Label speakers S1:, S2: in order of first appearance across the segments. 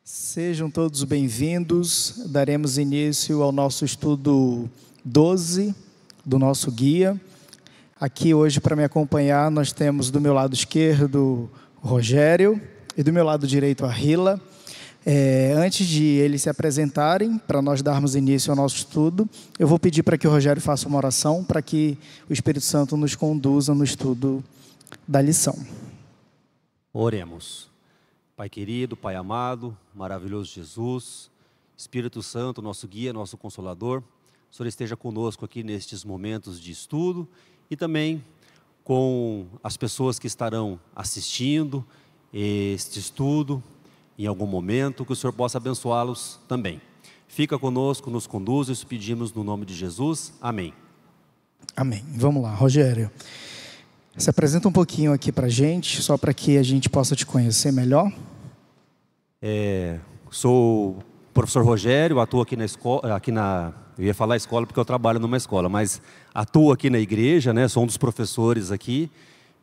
S1: Sejam todos bem-vindos. Daremos início ao nosso estudo 12 do nosso guia. Aqui hoje para me acompanhar nós temos do meu lado esquerdo o Rogério e do meu lado direito a Rila. Antes de eles se apresentarem, para nós darmos início ao nosso estudo, eu vou pedir para que o Rogério faça uma oração para que o Espírito Santo nos conduza no estudo da lição.
S2: Oremos. Pai querido, Pai amado, maravilhoso Jesus, Espírito Santo, nosso guia, nosso consolador, o Senhor esteja conosco aqui nestes momentos de estudo e também com as pessoas que estarão assistindo este estudo em algum momento, que o Senhor possa abençoá-los também. Fica conosco, nos conduz, isso pedimos no nome de Jesus. Amém.
S1: Amém. Vamos lá, Rogério. Se apresenta um pouquinho aqui para a gente, só para que a gente possa te conhecer melhor.
S2: Sou o professor Rogério, atuo aqui na escola, eu ia falar escola porque eu trabalho numa escola, mas atuo aqui na igreja, né? Sou um dos professores aqui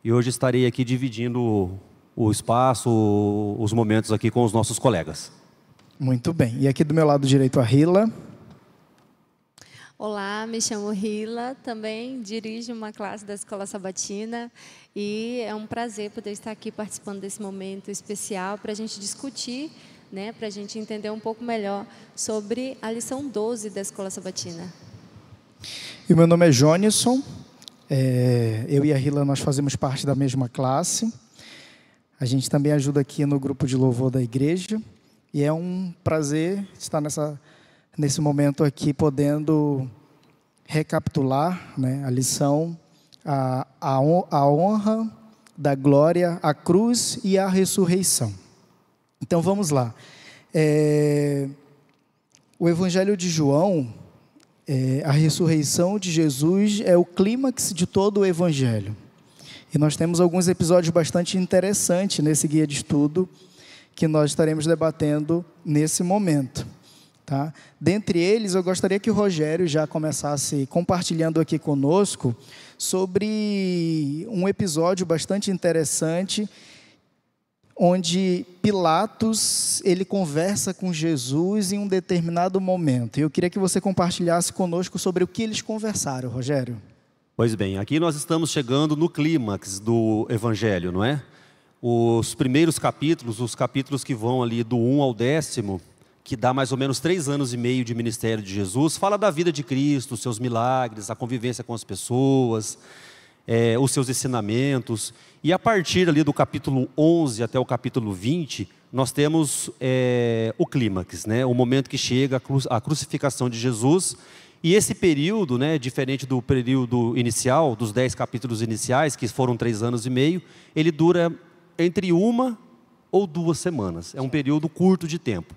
S2: e hoje estarei aqui dividindo o espaço, os momentos aqui com os nossos colegas.
S1: Muito bem. E aqui do meu lado direito a Rila.
S3: Olá, me chamo Rila, também dirijo uma classe da Escola Sabatina e é um prazer poder estar aqui participando desse momento especial para a gente discutir, né, para a gente entender um pouco melhor sobre a lição 12 da Escola Sabatina.
S1: E o meu nome é Jonisson, eu e a Rila nós fazemos parte da mesma classe, a gente também ajuda aqui no grupo de louvor da igreja e é um prazer estar nesse momento aqui, podendo recapitular, né, a lição, a honra da glória, a cruz e a ressurreição. Então, vamos lá. O Evangelho de João, a ressurreição de Jesus é o clímax de todo o Evangelho. E nós temos alguns episódios bastante interessantes nesse guia de estudo que nós estaremos debatendo nesse momento. Tá? Dentre eles, eu gostaria que o Rogério já começasse compartilhando aqui conosco sobre um episódio bastante interessante, onde Pilatos ele conversa com Jesus em um determinado momento. Eu queria que você compartilhasse conosco sobre o que eles conversaram, Rogério.
S2: Pois bem, aqui nós estamos chegando no clímax do Evangelho, não é? Os primeiros capítulos, os capítulos que vão ali do 1 ao 10º, que dá mais ou menos 3 anos e meio de ministério de Jesus, fala da vida de Cristo, os seus milagres, a convivência com as pessoas, os seus ensinamentos. E a partir ali do capítulo 11 até o capítulo 20, nós temos o clímax, né? O momento que chega a crucificação de Jesus. E esse período, né, diferente do período inicial, dos 10 capítulos iniciais, que foram 3 anos e meio, ele dura entre 1 ou 2 semanas. É um período curto de tempo.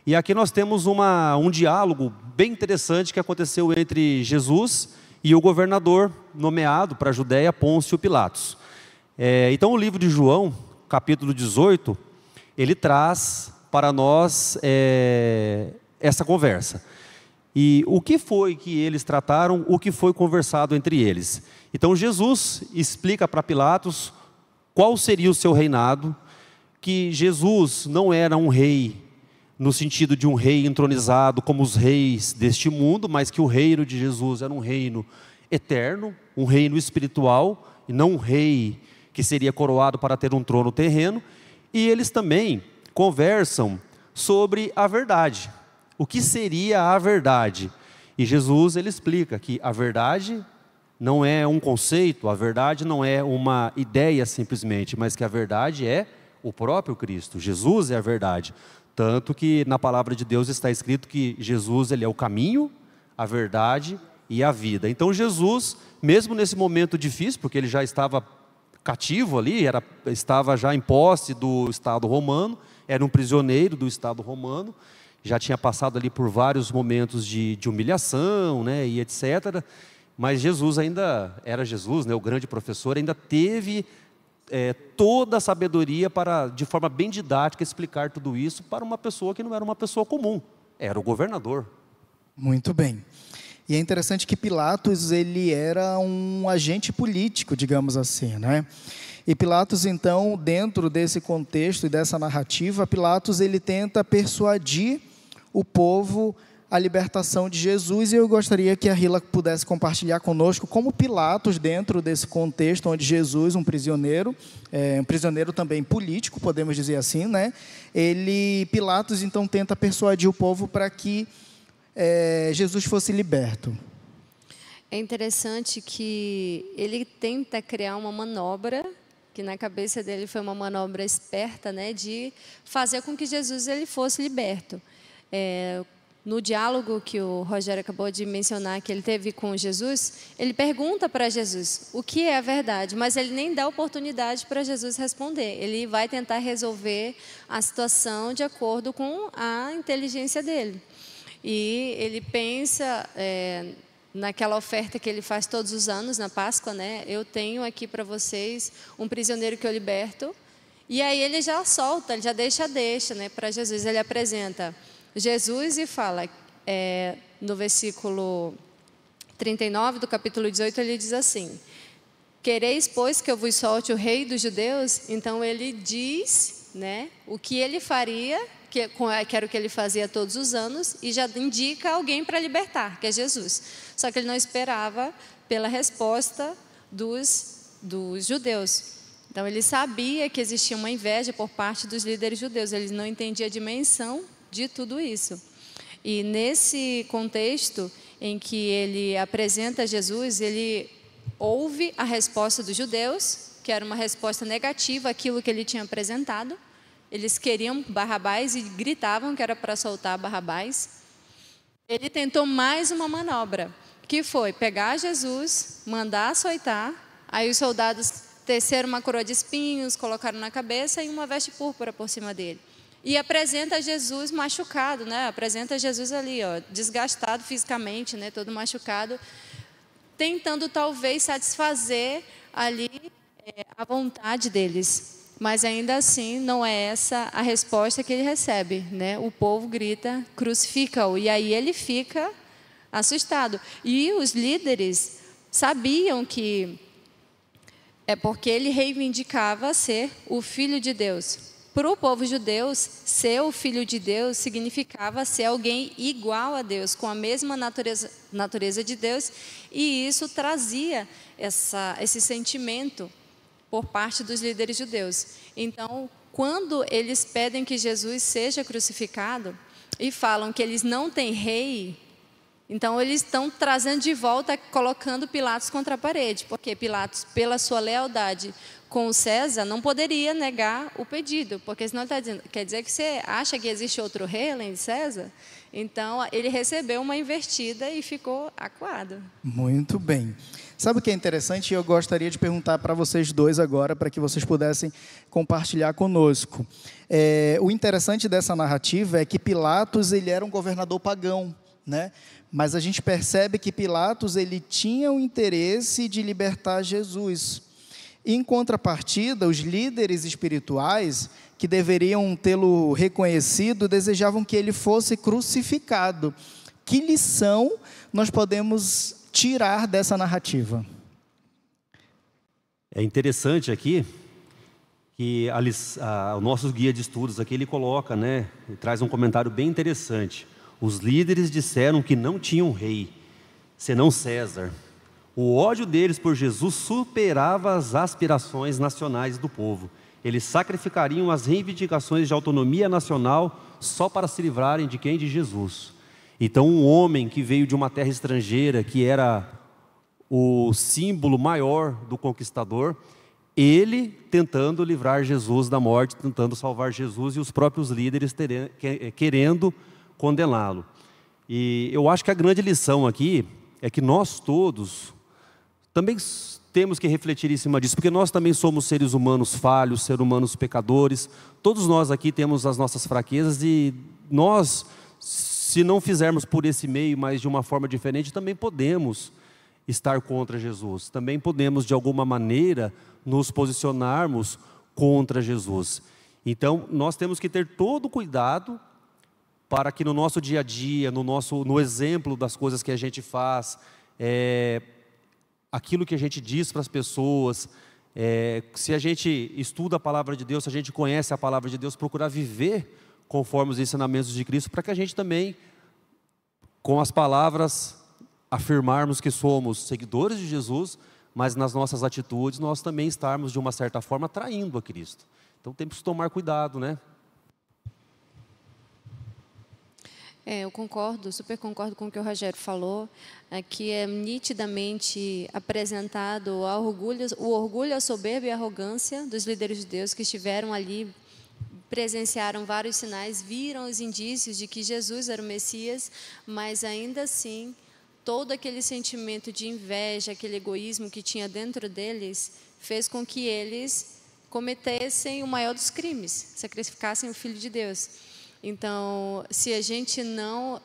S2: E aqui nós temos um diálogo bem interessante que aconteceu entre Jesus e o governador nomeado para a Judéia, Pôncio Pilatos. Então o livro de João, capítulo 18, ele traz para nós essa conversa. E o que foi que eles trataram, o que foi conversado entre eles. Então Jesus explica para Pilatos qual seria o seu reinado, que Jesus não era um rei no sentido de um rei entronizado como os reis deste mundo, mas que o reino de Jesus era um reino eterno, um reino espiritual, e não um rei que seria coroado para ter um trono terreno. E eles também conversam sobre a verdade. O que seria a verdade? E Jesus ele explica que a verdade não é um conceito, a verdade não é uma ideia simplesmente, mas que a verdade é o próprio Cristo. Jesus é a verdade. Tanto que na palavra de Deus está escrito que Jesus ele é o caminho, a verdade e a vida. Então Jesus, mesmo nesse momento difícil, porque ele já estava cativo ali, estava já em posse do Estado romano, era um prisioneiro do Estado romano, já tinha passado ali por vários momentos de humilhação, né, e etc. Mas Jesus ainda era Jesus, né, o grande professor, ainda teve toda a sabedoria para, de forma bem didática, explicar tudo isso para uma pessoa que não era uma pessoa comum, era o governador.
S1: Muito bem. E é interessante que Pilatos ele era um agente político, digamos assim, né? E Pilatos, então, dentro desse contexto e dessa narrativa, Pilatos ele tenta persuadir o povo à libertação de Jesus, e eu gostaria que a Rila pudesse compartilhar conosco como Pilatos, dentro desse contexto onde Jesus, um prisioneiro também político, podemos dizer assim, né? Pilatos, então, tenta persuadir o povo para que Jesus fosse liberto.
S3: É interessante que ele tenta criar uma manobra, que na cabeça dele foi uma manobra esperta, né, de fazer com que Jesus ele fosse liberto. No diálogo que o Rogério acabou de mencionar, que ele teve com Jesus, ele pergunta para Jesus o que é a verdade, mas ele nem dá oportunidade para Jesus responder. Ele vai tentar resolver a situação de acordo com a inteligência dele. E ele pensa naquela oferta que ele faz todos os anos na Páscoa, né? Eu tenho aqui para vocês um prisioneiro que eu liberto. E aí ele já solta, ele já deixa, né, para Jesus. Ele apresenta Jesus e fala, no versículo 39 do capítulo 18, ele diz assim: quereis, pois, que eu vos solte o rei dos judeus? Então ele diz, né, o que ele faria, que era o que ele fazia todos os anos, e já indica alguém para libertar, que é Jesus. Só que ele não esperava pela resposta dos judeus. Então ele sabia que existia uma inveja por parte dos líderes judeus, ele não entendia a dimensão de tudo isso. E nesse contexto em que ele apresenta Jesus, ele ouve a resposta dos judeus, que era uma resposta negativa àquilo que ele tinha apresentado. Eles queriam Barrabás e gritavam que era para soltar Barrabás. Ele tentou mais uma manobra, que foi pegar Jesus, mandar açoitar, aí os soldados teceram uma coroa de espinhos, colocaram na cabeça e uma veste púrpura por cima dele. E apresenta Jesus machucado, né? Apresenta Jesus ali, ó, desgastado fisicamente, né? Todo machucado, tentando talvez satisfazer ali a vontade deles. Mas ainda assim não é essa a resposta que ele recebe, né? O povo grita, crucifica-o, e aí ele fica assustado. E os líderes sabiam que porque ele reivindicava ser o Filho de Deus. Para o povo judeu, ser o Filho de Deus significava ser alguém igual a Deus, com a mesma natureza de Deus, e isso trazia esse sentimento por parte dos líderes judeus. Então, quando eles pedem que Jesus seja crucificado e falam que eles não têm rei, então eles estão trazendo de volta, colocando Pilatos contra a parede, porque Pilatos, pela sua lealdade com o César, não poderia negar o pedido, porque senão ele está dizendo, quer dizer que você acha que existe outro rei além de César? Então, ele recebeu uma investida e ficou acuado.
S1: Muito bem. Sabe o que é interessante? Eu gostaria de perguntar para vocês dois agora, para que vocês pudessem compartilhar conosco. O interessante dessa narrativa é que Pilatos ele era um governador pagão, né? Mas a gente percebe que Pilatos ele tinha o interesse de libertar Jesus. Em contrapartida, os líderes espirituais, que deveriam tê-lo reconhecido, desejavam que ele fosse crucificado. Que lição nós podemos tirar dessa narrativa?
S2: É interessante aqui que o nosso guia de estudos aqui, ele coloca, né, ele traz um comentário bem interessante. Os líderes disseram que não tinham rei, senão César. O ódio deles por Jesus superava as aspirações nacionais do povo. Eles sacrificariam as reivindicações de autonomia nacional só para se livrarem de quem? De Jesus. Então, um homem que veio de uma terra estrangeira, que era o símbolo maior do conquistador, ele tentando livrar Jesus da morte, tentando salvar Jesus, e os próprios líderes querendo condená-lo. E eu acho que a grande lição aqui é que nós todos também temos que refletir em cima disso, porque nós também somos seres humanos falhos, seres humanos pecadores. Todos nós aqui temos as nossas fraquezas e nós, se não fizermos por esse meio, mas de uma forma diferente, também podemos estar contra Jesus. Também podemos, de alguma maneira, nos posicionarmos contra Jesus. Então, nós temos que ter todo o cuidado para que no nosso dia a dia, no exemplo das coisas que a gente faz, aquilo que a gente diz para as pessoas, Se a gente estuda a palavra de Deus, se a gente conhece a palavra de Deus, procurar viver conforme os ensinamentos de Cristo, para que a gente também, com as palavras, afirmarmos que somos seguidores de Jesus, mas nas nossas atitudes nós também estarmos, de uma certa forma, traindo a Cristo. Então temos que tomar cuidado, né?
S3: Eu concordo, super concordo com o que o Rogério falou, que é nitidamente apresentado o orgulho, a soberba e a arrogância dos líderes de Deus que estiveram ali, presenciaram vários sinais, viram os indícios de que Jesus era o Messias, mas ainda assim, todo aquele sentimento de inveja, aquele egoísmo que tinha dentro deles, fez com que eles cometessem o maior dos crimes, sacrificassem o Filho de Deus. Então, se a gente não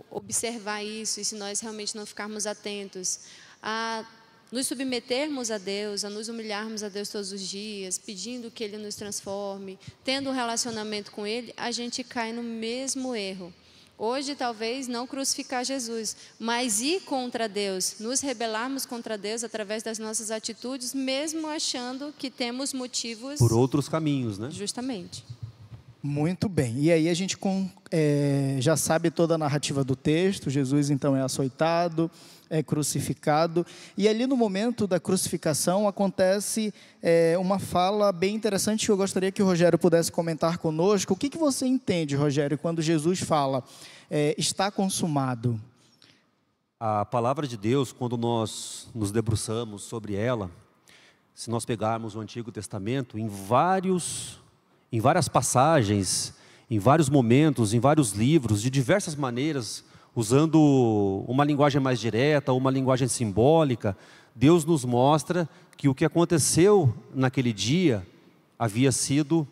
S3: observar isso, e se nós realmente não ficarmos atentos a nos submetermos a Deus, a nos humilharmos a Deus todos os dias, pedindo que Ele nos transforme, tendo um relacionamento com Ele, a gente cai no mesmo erro. Hoje, talvez, não crucificar Jesus, mas ir contra Deus, nos rebelarmos contra Deus através das nossas atitudes, mesmo achando que temos motivos...
S2: Por outros caminhos, né?
S3: Justamente.
S1: Muito bem. E aí a gente já sabe toda a narrativa do texto. Jesus, então, é açoitado, é crucificado. E ali no momento da crucificação acontece uma fala bem interessante que eu gostaria que o Rogério pudesse comentar conosco. O que você entende, Rogério, quando Jesus fala, está consumado?
S2: A palavra de Deus, quando nós nos debruçamos sobre ela, se nós pegarmos o Antigo Testamento, em várias passagens, em vários momentos, em vários livros, de diversas maneiras, usando uma linguagem mais direta, uma linguagem simbólica, Deus nos mostra que o que aconteceu naquele dia havia sido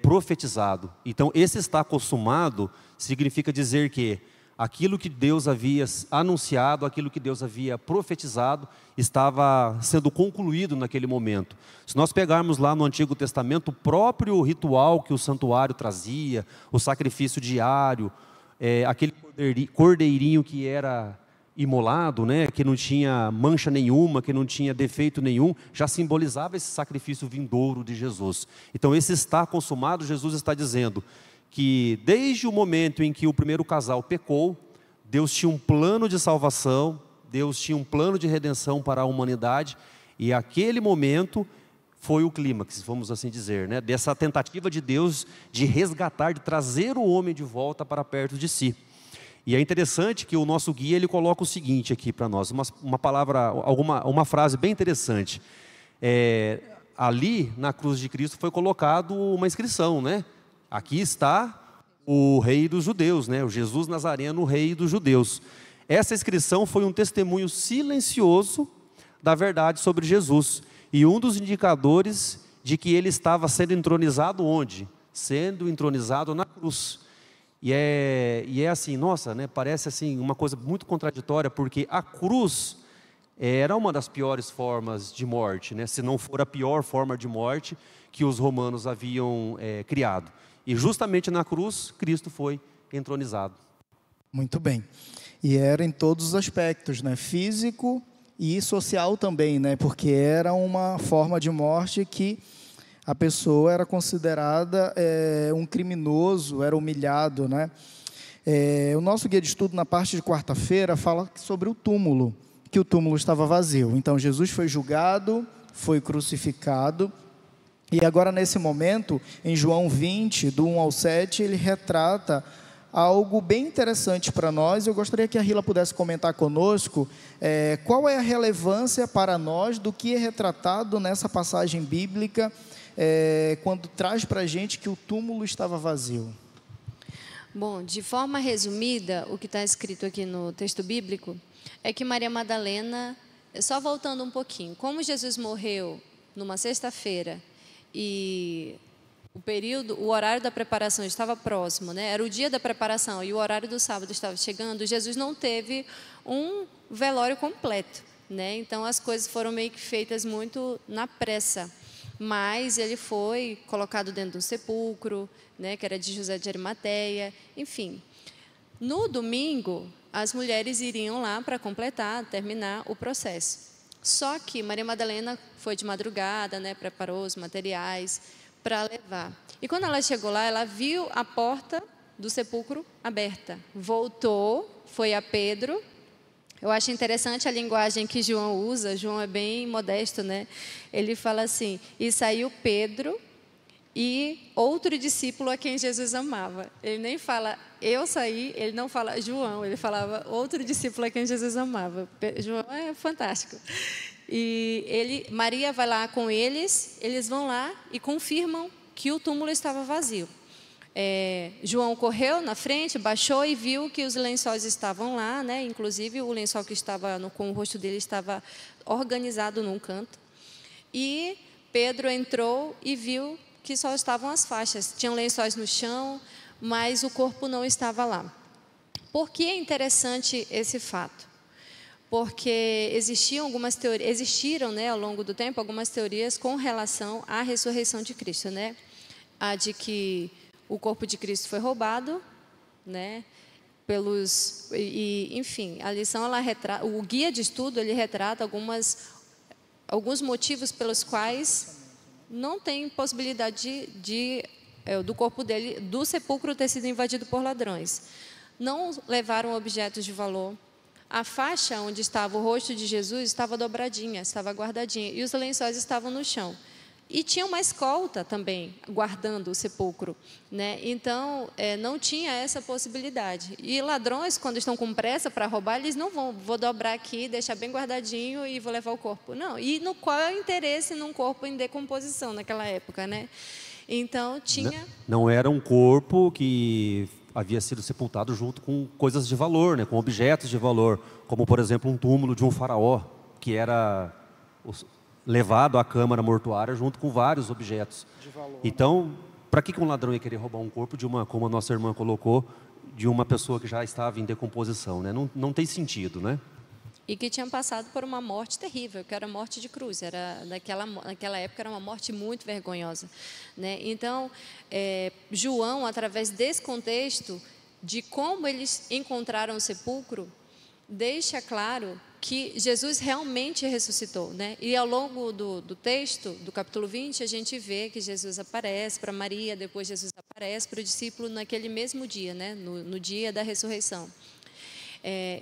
S2: profetizado. Então, esse está consumado significa dizer que aquilo que Deus havia anunciado, aquilo que Deus havia profetizado, estava sendo concluído naquele momento. Se nós pegarmos lá no Antigo Testamento, o próprio ritual que o santuário trazia, o sacrifício diário, aquele cordeirinho que era imolado, né, que não tinha mancha nenhuma, que não tinha defeito nenhum, já simbolizava esse sacrifício vindouro de Jesus. Então, esse está consumado, Jesus está dizendo que desde o momento em que o primeiro casal pecou, Deus tinha um plano de salvação, Deus tinha um plano de redenção para a humanidade, e aquele momento foi o clímax, vamos assim dizer, né, dessa tentativa de Deus de resgatar, de trazer o homem de volta para perto de si. E é interessante que o nosso guia ele coloca o seguinte aqui para nós, uma frase bem interessante. Ali na cruz de Cristo foi colocado uma inscrição, né? Aqui está o rei dos judeus, né? O Jesus Nazareno, o rei dos judeus. Essa inscrição foi um testemunho silencioso da verdade sobre Jesus. E um dos indicadores de que ele estava sendo entronizado onde? Sendo entronizado na cruz. E é assim, nossa, né? Parece assim uma coisa muito contraditória, porque a cruz era uma das piores formas de morte, né? Se não for a pior forma de morte que os romanos haviam criado. E justamente na cruz, Cristo foi entronizado.
S1: Muito bem. E era em todos os aspectos, né? Físico e social também, né? Porque era uma forma de morte que a pessoa era considerada um criminoso, era humilhado, né? O nosso guia de estudo, na parte de quarta-feira, fala sobre o túmulo, que o túmulo estava vazio. Então, Jesus foi julgado, foi crucificado. E agora, nesse momento, em João 20, do 1 ao 7, ele retrata algo bem interessante para nós. Eu gostaria que a Rila pudesse comentar conosco qual é a relevância para nós do que é retratado nessa passagem bíblica, quando traz para a gente que o túmulo estava vazio.
S3: Bom, de forma resumida, o que está escrito aqui no texto bíblico é que Maria Madalena, só voltando um pouquinho, como Jesus morreu numa sexta-feira, e o horário da preparação estava próximo, né? Era o dia da preparação e o horário do sábado estava chegando, Jesus não teve um velório completo, né? Então as coisas foram meio que feitas muito na pressa, mas ele foi colocado dentro de um sepulcro, né, que era de José de Arimateia, enfim. No domingo, as mulheres iriam lá para completar, terminar o processo. Só que Maria Madalena foi de madrugada, né, preparou os materiais para levar. E quando ela chegou lá, ela viu a porta do sepulcro aberta. Voltou, foi a Pedro. Eu acho interessante a linguagem que João usa. João é bem modesto, né? Ele fala assim: e saiu Pedro e outro discípulo a quem Jesus amava. Ele nem fala eu saí, ele não fala João, ele falava outro discípulo a quem Jesus amava. João é fantástico. E Maria vai lá com eles, eles vão lá e confirmam que o túmulo estava vazio. João correu na frente, baixou e viu que os lençóis estavam lá, né? Inclusive o lençol que estava com o rosto dele estava organizado num canto. E Pedro entrou e viu que só estavam as faixas. Tinham lençóis no chão, mas o corpo não estava lá. Por que é interessante esse fato? Porque existiram, né, ao longo do tempo, algumas teorias com relação à ressurreição de Cristo, né? A de que o corpo de Cristo foi roubado, né? Enfim, a lição o guia de estudo ele retrata alguns motivos pelos quais não tem possibilidade do corpo dele, do sepulcro ter sido invadido por ladrões. Não levaram objetos de valor. A faixa onde estava o rosto de Jesus estava dobradinha, estava guardadinha, e os lençóis estavam no chão. E tinha uma escolta também, guardando o sepulcro, né? Então, não tinha essa possibilidade. E ladrões, quando estão com pressa para roubar, eles não vou dobrar aqui, deixar bem guardadinho e vou levar o corpo. Não, e qual é o interesse num corpo em decomposição naquela época, né? Então, tinha...
S2: Não era um corpo que havia sido sepultado junto com coisas de valor, né? Com objetos de valor, como, por exemplo, um túmulo de um faraó, que era... levado à câmara mortuária junto com vários objetos. De valor. Então, para que um ladrão ia querer roubar um corpo de como a nossa irmã colocou, de uma pessoa que já estava em decomposição, né? Não tem sentido, né?
S3: E que tinha passado por uma morte terrível, que era a morte de cruz. Naquela época era uma morte muito vergonhosa, né? Então, João, através desse contexto de como eles encontraram o sepulcro, deixa claro que Jesus realmente ressuscitou, né? E ao longo do texto, do capítulo 20, a gente vê que Jesus aparece para Maria, depois Jesus aparece para o discípulo naquele mesmo dia, né? No dia da ressurreição.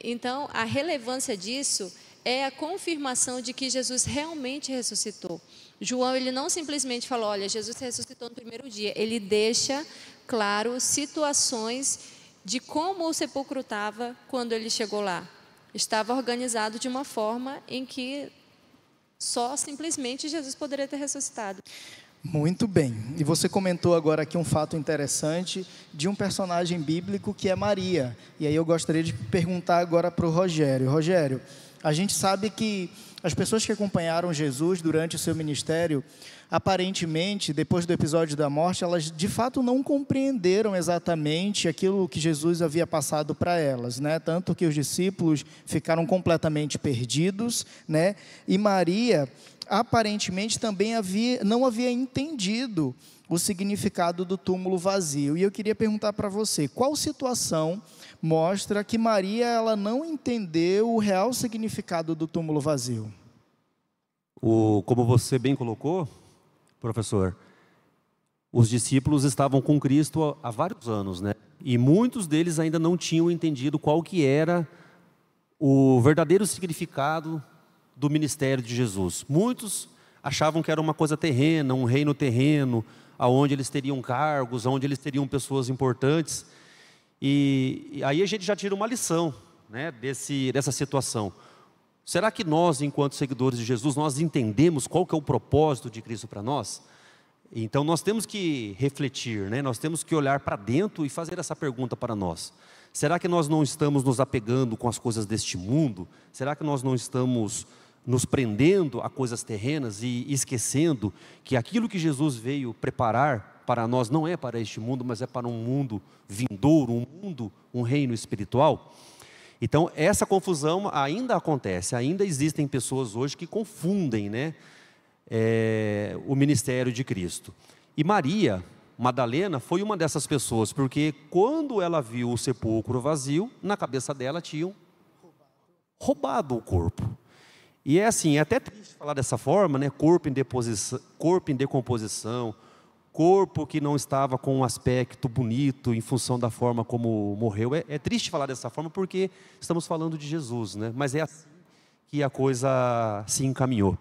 S3: Então, a relevância disso é a confirmação de que Jesus realmente ressuscitou. João, ele não simplesmente falou, olha, Jesus ressuscitou no primeiro dia. Ele deixa claro situações de como o sepulcro estava quando ele chegou lá. Estava organizado de uma forma em que só simplesmente Jesus poderia ter ressuscitado.
S1: Muito bem. E você comentou agora aqui um fato interessante de um personagem bíblico que é Maria. E aí eu gostaria de perguntar agora para o Rogério. Rogério, a gente sabe que as pessoas que acompanharam Jesus durante o seu ministério, aparentemente, depois do episódio da morte, elas de fato não compreenderam exatamente aquilo que Jesus havia passado para elas, né? Tanto que os discípulos ficaram completamente perdidos, né? E Maria, aparentemente, também não havia entendido o significado do túmulo vazio. E eu queria perguntar para você, qual situação mostra que Maria ela não entendeu o real significado do túmulo vazio?
S2: Como você bem colocou, professor, os discípulos estavam com Cristo há vários anos, né? E muitos deles ainda não tinham entendido qual que era o verdadeiro significado do ministério de Jesus. Muitos achavam que era uma coisa terrena, um reino terreno, aonde eles teriam cargos, aonde eles teriam pessoas importantes. E aí a gente já tira uma lição, né, dessa situação. Será que nós, enquanto seguidores de Jesus, nós entendemos qual que é o propósito de Cristo para nós? Então nós temos que refletir, né? Nós temos que olhar para dentro e fazer essa pergunta para nós. Será que nós não estamos nos apegando com as coisas deste mundo? Será que nós não estamos nos prendendo a coisas terrenas e esquecendo que aquilo que Jesus veio preparar para nós não é para este mundo, mas é para um mundo vindouro, um reino espiritual? Então, essa confusão ainda acontece, ainda existem pessoas hoje que confundem, né, o ministério de Cristo. E Maria Madalena foi uma dessas pessoas, porque quando ela viu o sepulcro vazio, na cabeça dela tinham roubado o corpo. E é assim, é até triste falar dessa forma, né? Corpo em decomposição, corpo que não estava com um aspecto bonito em função da forma como morreu. É triste falar dessa forma porque estamos falando de Jesus, né? Mas é assim que a coisa se encaminhou.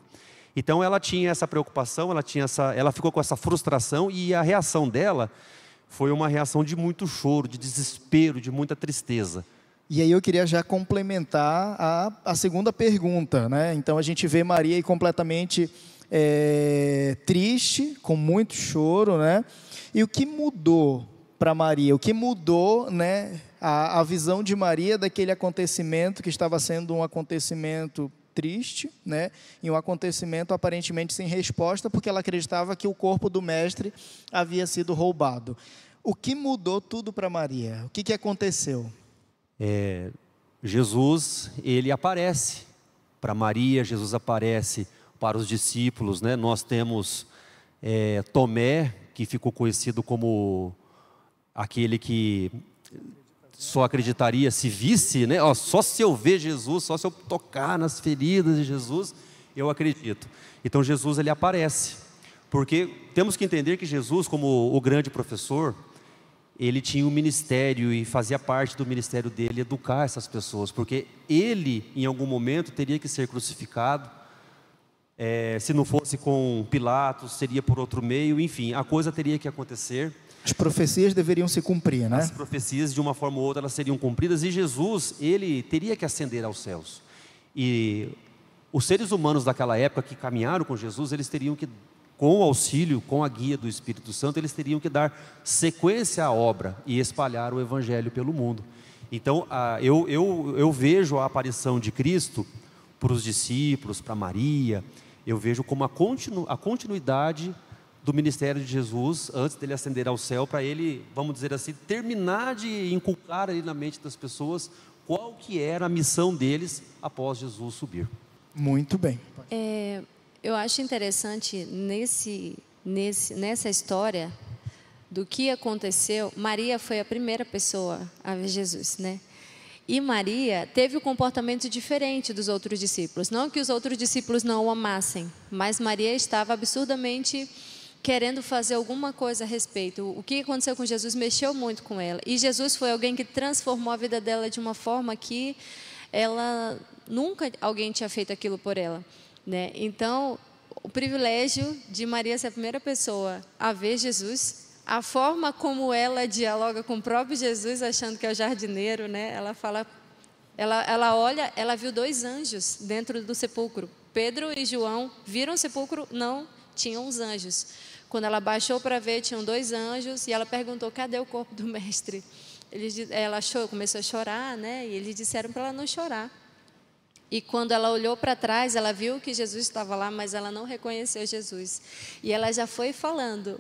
S2: Então ela tinha essa preocupação, ela ficou com essa frustração, e a reação dela foi uma reação de muito choro, de desespero, de muita tristeza.
S1: E aí eu queria já complementar a segunda pergunta, né? Então a gente vê Maria aí completamente triste, com muito choro, né? E o que mudou para Maria? O que mudou, né? A visão de Maria daquele acontecimento que estava sendo um acontecimento triste, né? E um acontecimento aparentemente sem resposta, porque ela acreditava que o corpo do mestre havia sido roubado. O que mudou tudo para Maria? O que aconteceu?
S2: Jesus, ele aparece para Maria, Jesus aparece para os discípulos, né? Nós temos Tomé, que ficou conhecido como aquele que só acreditaria se visse, né? Só se eu ver Jesus, só se eu tocar nas feridas de Jesus, eu acredito. Então Jesus, ele aparece, porque temos que entender que Jesus, como o grande professor, ele tinha um ministério, e fazia parte do ministério dele educar essas pessoas, porque ele, em algum momento, teria que ser crucificado. Se não fosse com Pilatos, seria por outro meio, enfim, a coisa teria que acontecer.
S1: As profecias deveriam se cumprir, né?
S2: As profecias, de uma forma ou outra, elas seriam cumpridas, e Jesus, ele teria que ascender aos céus. E os seres humanos daquela época que caminharam com Jesus, eles teriam que, com o auxílio, com a guia do Espírito Santo, eles teriam que dar sequência à obra e espalhar o Evangelho pelo mundo. Então, eu vejo a aparição de Cristo para os discípulos, para Maria, eu vejo como a continuidade do ministério de Jesus, antes dele ascender ao céu, para ele, vamos dizer assim, terminar de inculcar ali na mente das pessoas qual que era a missão deles após Jesus subir.
S1: Muito bem.
S3: Eu acho interessante nessa história do que aconteceu. Maria foi a primeira pessoa a ver Jesus, né? E Maria teve um comportamento diferente dos outros discípulos. Não que os outros discípulos não o amassem, mas Maria estava absurdamente querendo fazer alguma coisa a respeito. O que aconteceu com Jesus mexeu muito com ela. E Jesus foi alguém que transformou a vida dela de uma forma que ela nunca alguém tinha feito aquilo por ela, né? Então, o privilégio de Maria ser a primeira pessoa a ver Jesus, a forma como ela dialoga com o próprio Jesus, achando que é o jardineiro, né? Ela fala, ela olha, ela viu 2 anjos dentro do sepulcro. Pedro e João viram o sepulcro, não tinham os anjos. Quando ela baixou para ver, tinham 2 anjos, e ela perguntou: cadê o corpo do mestre? Ela começou a chorar, né? E eles disseram para ela não chorar. E quando ela olhou para trás, ela viu que Jesus estava lá, mas ela não reconheceu Jesus. E ela já foi falando: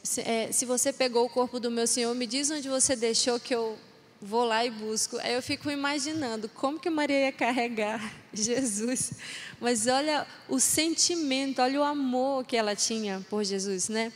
S3: se você pegou o corpo do meu Senhor, me diz onde você deixou, que eu vou lá e busco. Aí eu fico imaginando como que Maria ia carregar Jesus. Mas olha o sentimento, olha o amor que ela tinha por Jesus, né?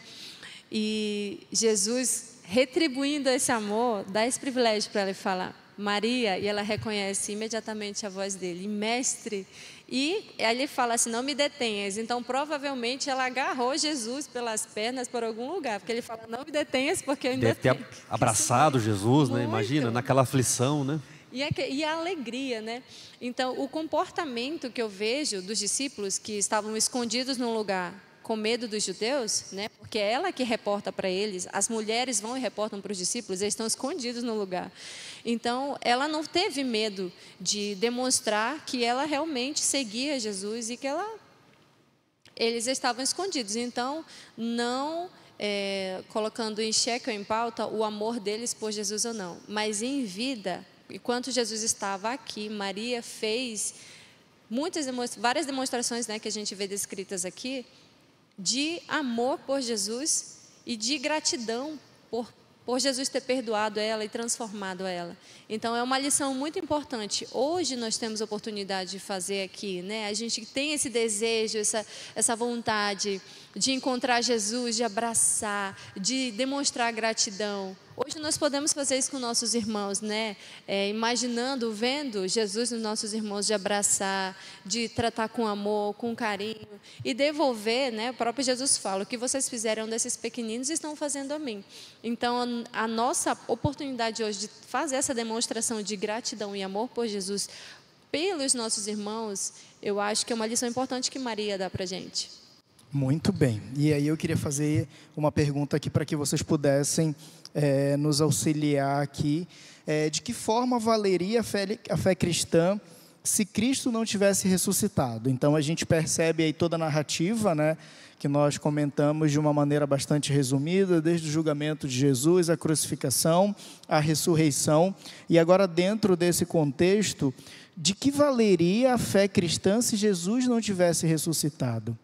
S3: E Jesus, retribuindo esse amor, dá esse privilégio para ela falar: Maria, e ela reconhece imediatamente a voz dele, mestre. E aí ele fala assim: não me detenhas. Então provavelmente ela agarrou Jesus pelas pernas por algum lugar, porque ele fala: não me detenhas, porque eu ainda
S2: deve ter abraçado Jesus, né? Imagina, naquela aflição, né?
S3: E a alegria, né? Então o comportamento que eu vejo dos discípulos que estavam escondidos num lugar com medo dos judeus, né? Porque é ela que reporta para eles, as mulheres vão e reportam para os discípulos, eles estão escondidos no lugar. Então, ela não teve medo de demonstrar que ela realmente seguia Jesus e que eles estavam escondidos. Então, não colocando em xeque ou em pauta o amor deles por Jesus ou não, mas em vida, enquanto Jesus estava aqui, Maria fez várias demonstrações, né, que a gente vê descritas aqui, de amor por Jesus e de gratidão por Jesus ter perdoado ela e transformado ela. Então é uma lição muito importante. Hoje nós temos a oportunidade de fazer aqui, né? A gente tem esse desejo, essa vontade de encontrar Jesus, de abraçar, de demonstrar gratidão. Hoje nós podemos fazer isso com nossos irmãos, né? Imaginando, vendo Jesus nos nossos irmãos, de abraçar, de tratar com amor, com carinho e devolver, né? O próprio Jesus fala: o que vocês fizeram desses pequeninos estão fazendo a mim. Então, a nossa oportunidade hoje de fazer essa demonstração de gratidão e amor por Jesus pelos nossos irmãos, eu acho que é uma lição importante que Maria dá para a gente.
S1: Muito bem. E aí eu queria fazer uma pergunta aqui para que vocês pudessem nos auxiliar aqui. De que forma valeria a fé cristã se Cristo não tivesse ressuscitado? Então a gente percebe aí toda a narrativa, né, que nós comentamos de uma maneira bastante resumida, desde o julgamento de Jesus, a crucificação, a ressurreição. E agora, dentro desse contexto, de que valeria a fé cristã se Jesus não tivesse ressuscitado?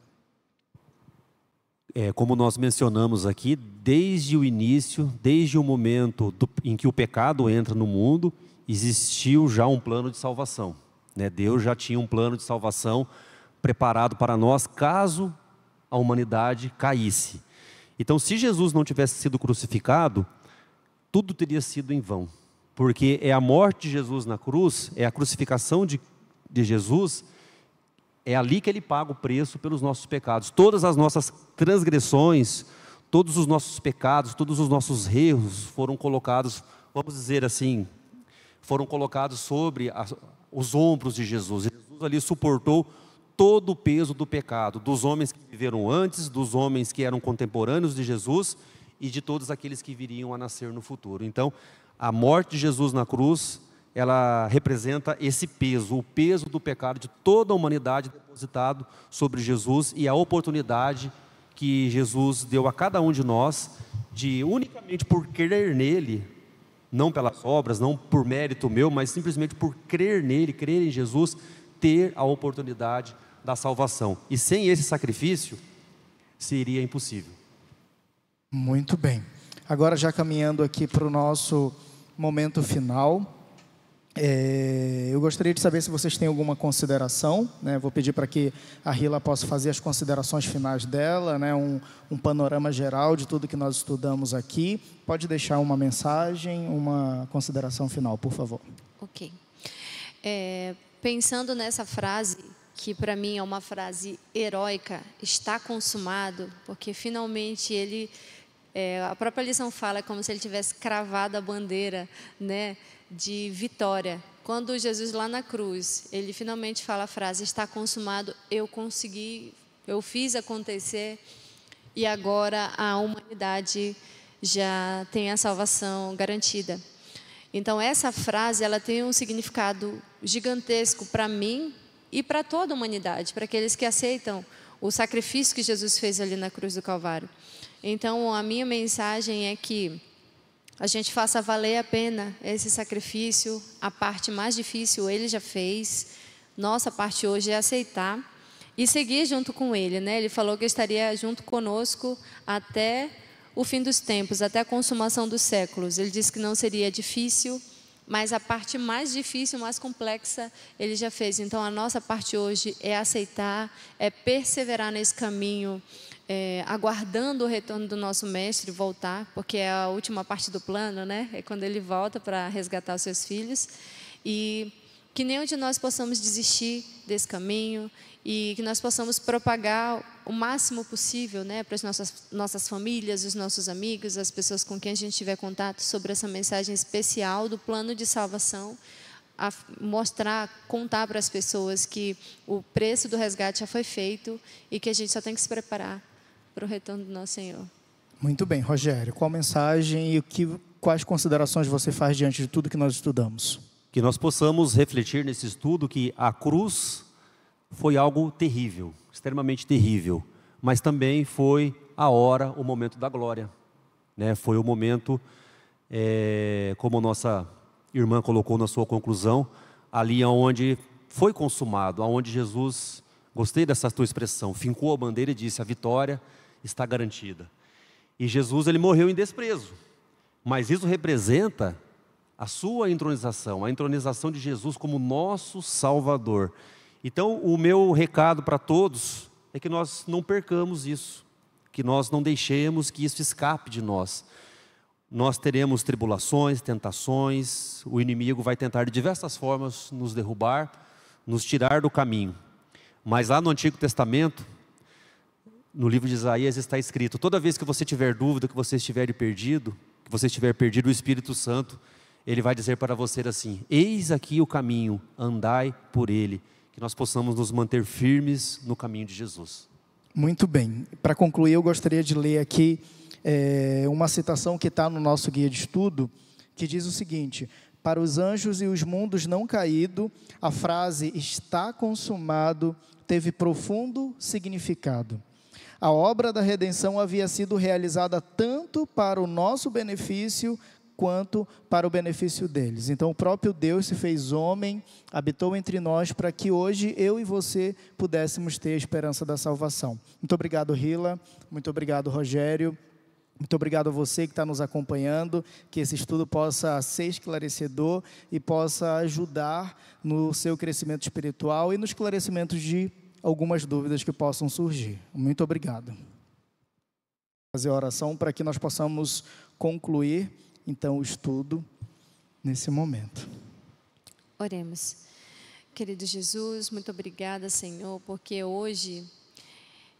S2: Como nós mencionamos aqui, desde o início, desde o momento em que o pecado entra no mundo, existiu já um plano de salvação, né? Deus já tinha um plano de salvação preparado para nós, caso a humanidade caísse. Então, se Jesus não tivesse sido crucificado, tudo teria sido em vão, porque é a morte de Jesus na cruz, é a crucificação de Jesus. É ali que Ele paga o preço pelos nossos pecados. Todas as nossas transgressões, todos os nossos pecados, todos os nossos erros foram colocados, vamos dizer assim, foram colocados sobre os ombros de Jesus. Jesus ali suportou todo o peso do pecado, dos homens que viveram antes, dos homens que eram contemporâneos de Jesus e de todos aqueles que viriam a nascer no futuro. Então, a morte de Jesus na cruz, ela representa esse peso, o peso do pecado de toda a humanidade depositado sobre Jesus, e a oportunidade que Jesus deu a cada um de nós, de unicamente por crer nele, não pelas obras, não por mérito meu, mas simplesmente por crer nele, crer em Jesus, ter a oportunidade da salvação. E sem esse sacrifício, seria impossível.
S1: Muito bem. Agora, já caminhando aqui para o nosso momento final, eu gostaria de saber se vocês têm alguma consideração, né? Vou pedir para que a Rila possa fazer as considerações finais dela, né? Um panorama geral de tudo que nós estudamos aqui. Pode deixar uma mensagem, uma consideração final, por favor.
S3: Ok. Pensando nessa frase, que para mim é uma frase heróica, está consumado, porque finalmente a própria lição fala como se ele tivesse cravado a bandeira, né, de vitória. Quando Jesus lá na cruz, ele finalmente fala a frase: está consumado, eu consegui, eu fiz acontecer, e agora a humanidade já tem a salvação garantida. Então essa frase, ela tem um significado gigantesco para mim e para toda a humanidade, para aqueles que aceitam o sacrifício que Jesus fez ali na cruz do Calvário. Então a minha mensagem é que a gente faça valer a pena esse sacrifício. A parte mais difícil Ele já fez. Nossa parte hoje é aceitar e seguir junto com Ele, né? Ele falou que estaria junto conosco até o fim dos tempos, até a consumação dos séculos. Ele disse que não seria difícil, mas a parte mais difícil, mais complexa, Ele já fez. Então a nossa parte hoje é aceitar, é perseverar nesse caminho, aguardando o retorno do nosso mestre voltar, porque é a última parte do plano, né? É quando ele volta para resgatar os seus filhos. E que nenhum de nós possamos desistir desse caminho e que nós possamos propagar o máximo possível, né, para as nossas famílias, os nossos amigos, as pessoas com quem a gente tiver contato, sobre essa mensagem especial do plano de salvação, a mostrar, contar para as pessoas que o preço do resgate já foi feito e que a gente só tem que se preparar para o retorno do nosso Senhor.
S1: Muito bem, Rogério, qual mensagem e quais considerações você faz diante de tudo que nós estudamos?
S2: Que nós possamos refletir nesse estudo que a cruz foi algo terrível, extremamente terrível, mas também foi a hora, o momento da glória, né? Foi o momento, como nossa irmã colocou na sua conclusão, ali onde foi consumado, onde Jesus, gostei dessa tua expressão, fincou a bandeira e disse: a vitória está garantida. E Jesus, ele morreu em desprezo, mas isso representa a sua entronização, a entronização de Jesus como nosso Salvador. Então, o meu recado para todos é que nós não percamos isso, que nós não deixemos que isso escape de nós. nós teremos tribulações, tentações, o inimigo vai tentar de diversas formas nos derrubar, nos tirar do caminho. Mas lá no Antigo Testamento, no livro de Isaías está escrito: toda vez que você tiver dúvida, que você estiver perdido, o Espírito Santo, ele vai dizer para você assim: eis aqui o caminho, andai por ele. Que nós possamos nos manter firmes no caminho de Jesus.
S1: Muito bem. Para concluir, eu gostaria de ler aqui uma citação que está no nosso guia de estudo, que diz o seguinte: para os anjos e os mundos não caídos, a frase está consumado teve profundo significado. A obra da redenção havia sido realizada tanto para o nosso benefício quanto para o benefício deles. Então o próprio Deus se fez homem, habitou entre nós para que hoje eu e você pudéssemos ter a esperança da salvação. Muito obrigado, Rila. Muito obrigado, Rogério. Muito obrigado a você que está nos acompanhando, que esse estudo possa ser esclarecedor e possa ajudar no seu crescimento espiritual e no esclarecimento de algumas dúvidas que possam surgir. Muito obrigado. Vou fazer a oração para que nós possamos concluir, então, o estudo nesse momento.
S3: Oremos. Querido Jesus, muito obrigada, Senhor, porque hoje,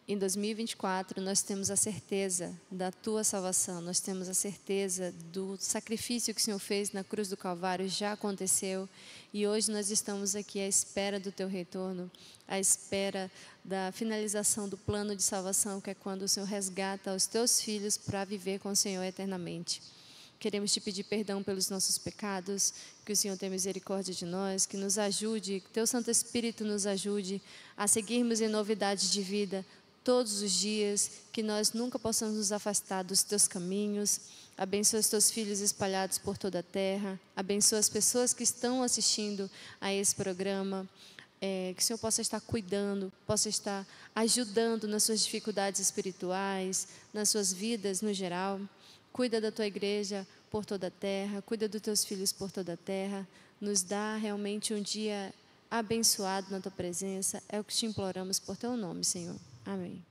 S3: em 2024, nós temos a certeza da Tua salvação, nós temos a certeza do sacrifício que o Senhor fez na cruz do Calvário, já aconteceu, e hoje nós estamos aqui à espera do Teu retorno, à espera da finalização do plano de salvação, que é quando o Senhor resgata os Teus filhos para viver com o Senhor eternamente. Queremos Te pedir perdão pelos nossos pecados, que o Senhor tenha misericórdia de nós, que nos ajude, que Teu Santo Espírito nos ajude a seguirmos em novidade de vida todos os dias, que nós nunca possamos nos afastar dos Teus caminhos. Abençoa os Teus filhos espalhados por toda a terra, abençoa as pessoas que estão assistindo a esse programa, que o Senhor possa estar cuidando, possa estar ajudando nas suas dificuldades espirituais, nas suas vidas no geral. Cuida da Tua igreja por toda a terra, cuida dos Teus filhos por toda a terra, nos dá realmente um dia abençoado na Tua presença, é o que Te imploramos por Teu nome, Senhor. Amém.